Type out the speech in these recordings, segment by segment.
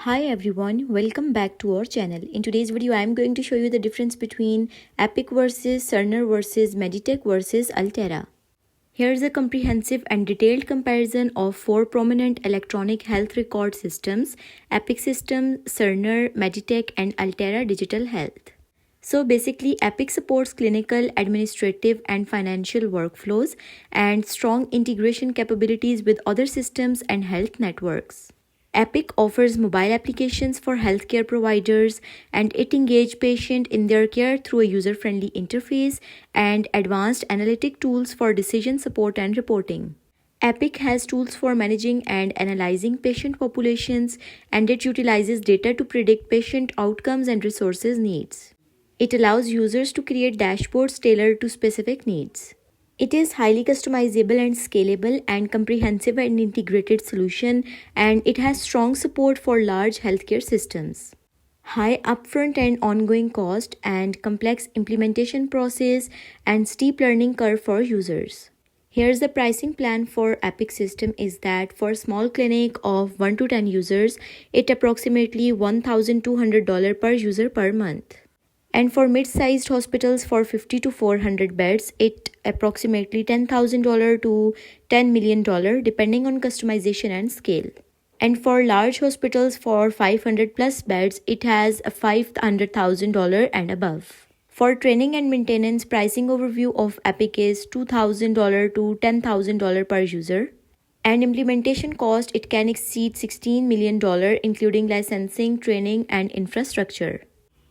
Hi everyone, welcome back to our channel. In today's video, I am going to show you the difference between Epic versus Cerner versus Meditech versus Altera. Here's a comprehensive and detailed comparison of four prominent electronic health record systems: Epic System, Cerner, Meditech, and Altera Digital Health. So basically, Epic supports clinical, administrative, and financial workflows and strong integration capabilities with other systems and health networks. Epic offers mobile applications for healthcare providers, and it engages patients in their care through a user-friendly interface and advanced analytic tools for decision support and reporting. Epic has tools for managing and analyzing patient populations, and it utilizes data to predict patient outcomes and resources needs. It allows users to create dashboards tailored to specific needs. It is highly customizable and scalable and comprehensive and integrated solution, and it has strong support for large healthcare systems. High upfront and ongoing cost and complex implementation process and steep learning curve for users. Here's the pricing plan for Epic System is that for small clinic of 1 to 10 users, it approximately $1,200 per user per month. And for mid-sized hospitals for 50 to 400 beds, it approximately $10,000 to $10 million depending on customization and scale. And for large hospitals for 500 plus beds, it has a $500,000 and above. For training and maintenance, pricing overview of Epic is $2,000 to $10,000 per user. And implementation cost, it can exceed $16 million including licensing, training, and infrastructure.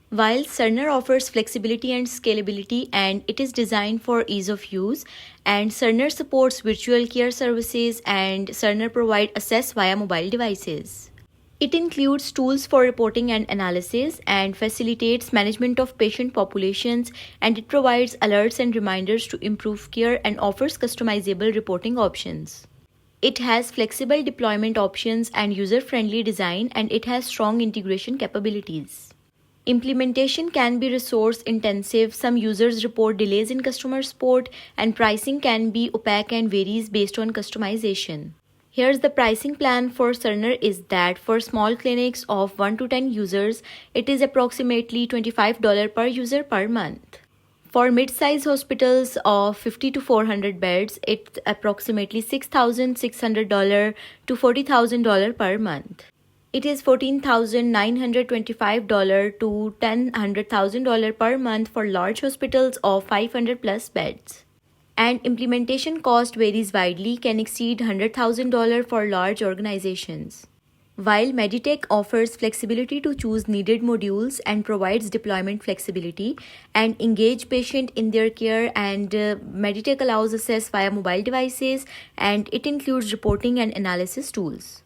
While Cerner offers flexibility and scalability, and it is designed for ease of use, and Cerner supports virtual care services, and Cerner provide access via mobile devices. It includes tools for reporting and analysis and facilitates management of patient populations, and it provides alerts and reminders to improve care and offers customizable reporting options. It has flexible deployment options and user-friendly design, and it has strong integration capabilities. Implementation can be resource intensive. Some users report delays in customer support, and pricing can be opaque and varies based on customization. Here's the pricing plan for Cerner is that for small clinics of 1 to 10 users, it is approximately $25 per user per month. For mid-size hospitals of 50 to 400 beds, it's approximately $6,600 to $40,000 per month. It is $14,925 to $100,000 per month for large hospitals of 500 plus beds. And implementation cost varies widely, can exceed $100,000 for large organizations. While Meditech offers flexibility to choose needed modules and provides deployment flexibility and engage patient in their care, and Meditech allows access via mobile devices, and it includes reporting and analysis tools.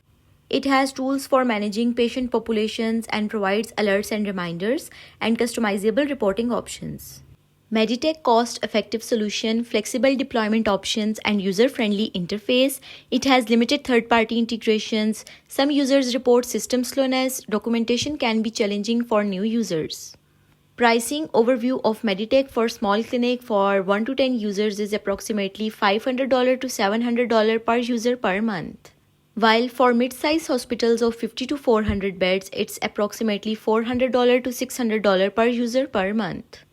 It has tools for managing patient populations and provides alerts and reminders and customizable reporting options. Meditech cost-effective solution, flexible deployment options, and user-friendly interface. It has limited third-party integrations. Some users report system slowness. Documentation can be challenging for new users. Pricing overview of Meditech for small clinic for 1 to 10 users is approximately $500 to $700 per user per month. While for mid-size hospitals of 50 to 400 beds, it's approximately $400 to $600 per user per month.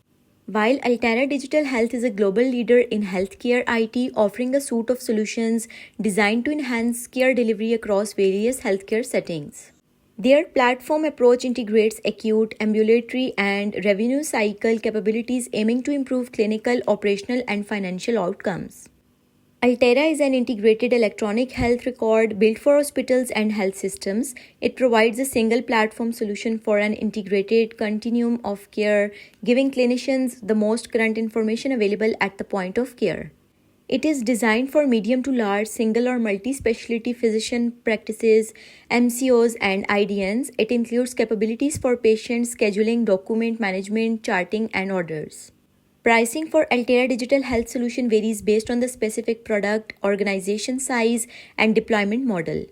While Altera Digital Health is a global leader in healthcare IT, offering a suite of solutions designed to enhance care delivery across various healthcare settings. Their platform approach integrates acute, ambulatory, and revenue cycle capabilities aiming to improve clinical, operational, and financial outcomes. Altera is an integrated electronic health record built for hospitals and health systems. It provides a single platform solution for an integrated continuum of care, giving clinicians the most current information available at the point of care. It is designed for medium to large single or multi-specialty physician practices, MCOs, and IDNs. It includes capabilities for patient scheduling, document management, charting, and orders. Pricing for Altera Digital Health Solution varies based on the specific product, organization size, and deployment model.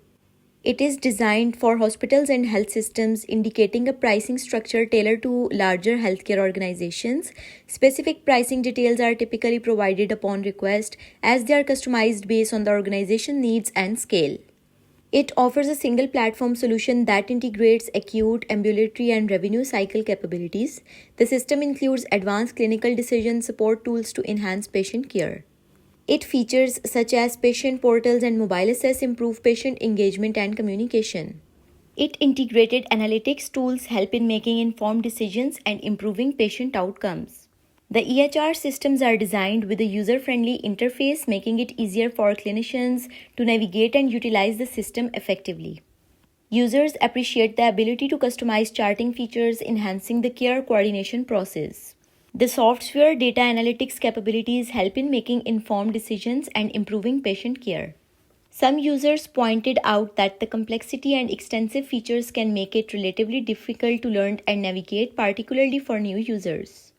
It is designed for hospitals and health systems, indicating a pricing structure tailored to larger healthcare organizations. Specific pricing details are typically provided upon request, as they are customized based on the organization needs and scale. It offers a single platform solution that integrates acute, ambulatory, and revenue cycle capabilities. The system includes advanced clinical decision support tools to enhance patient care. It features such as patient portals and mobile access improve patient engagement and communication. It integrated analytics tools help in making informed decisions and improving patient outcomes. The EHR systems are designed with a user-friendly interface, making it easier for clinicians to navigate and utilize the system effectively. Users appreciate the ability to customize charting features, enhancing the care coordination process. The software data analytics capabilities help in making informed decisions and improving patient care. Some users pointed out that the complexity and extensive features can make it relatively difficult to learn and navigate, particularly for new users.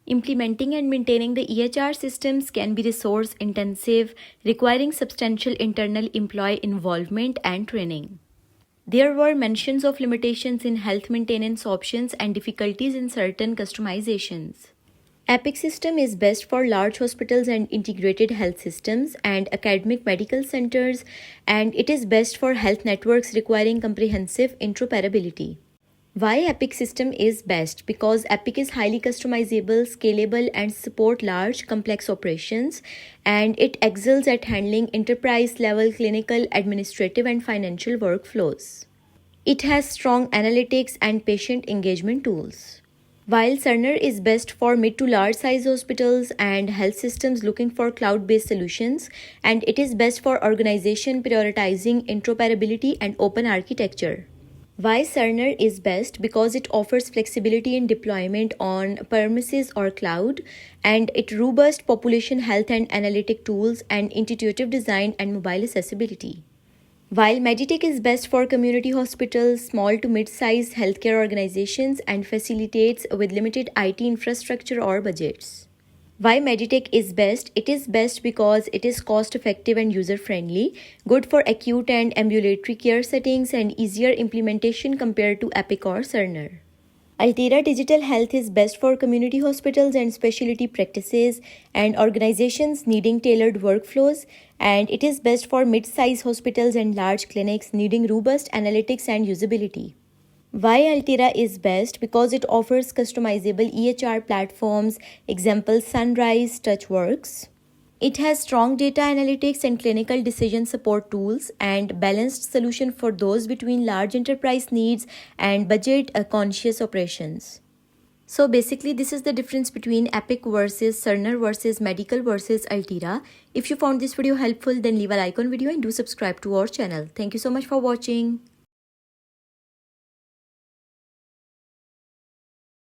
Implementing and maintaining the EHR systems can be resource intensive, requiring substantial internal employee involvement and training. There were mentions of limitations in health maintenance options and difficulties in certain customizations. Epic system is best for large hospitals and integrated health systems and academic medical centers, and it is best for health networks requiring comprehensive interoperability. Why Epic system is best? Because Epic is highly customizable, scalable, and support large complex operations, and it excels at handling enterprise level clinical, administrative, and financial workflows. It has strong analytics and patient engagement tools. While Cerner is best for mid to large size hospitals and health systems looking for cloud-based solutions, and it is best for organization prioritizing interoperability and open architecture. Why Cerner is best? Because it offers flexibility in deployment on premises or cloud, and it robust population health and analytic tools and intuitive design and mobile accessibility. While Meditech is best for community hospitals, small to mid-sized healthcare organizations, and facilitates with limited IT infrastructure or budgets. Why Meditech is best? It is best because it is cost-effective and user-friendly, good for acute and ambulatory care settings, and easier implementation compared to Epic or Cerner. Altera Digital Health is best for community hospitals and specialty practices and organizations needing tailored workflows, and it is best for mid-size hospitals and large clinics needing robust analytics and usability. Why Altera is best? Because it offers customizable EHR platforms, example Sunrise, TouchWorks. It has strong data analytics and clinical decision support tools and balanced solution for those between large enterprise needs and budget-conscious operations. So basically this is the difference between Epic versus Cerner versus Medical versus Altera. If you found this video helpful, then leave a like on video and do subscribe to our channel. Thank you so much for watching.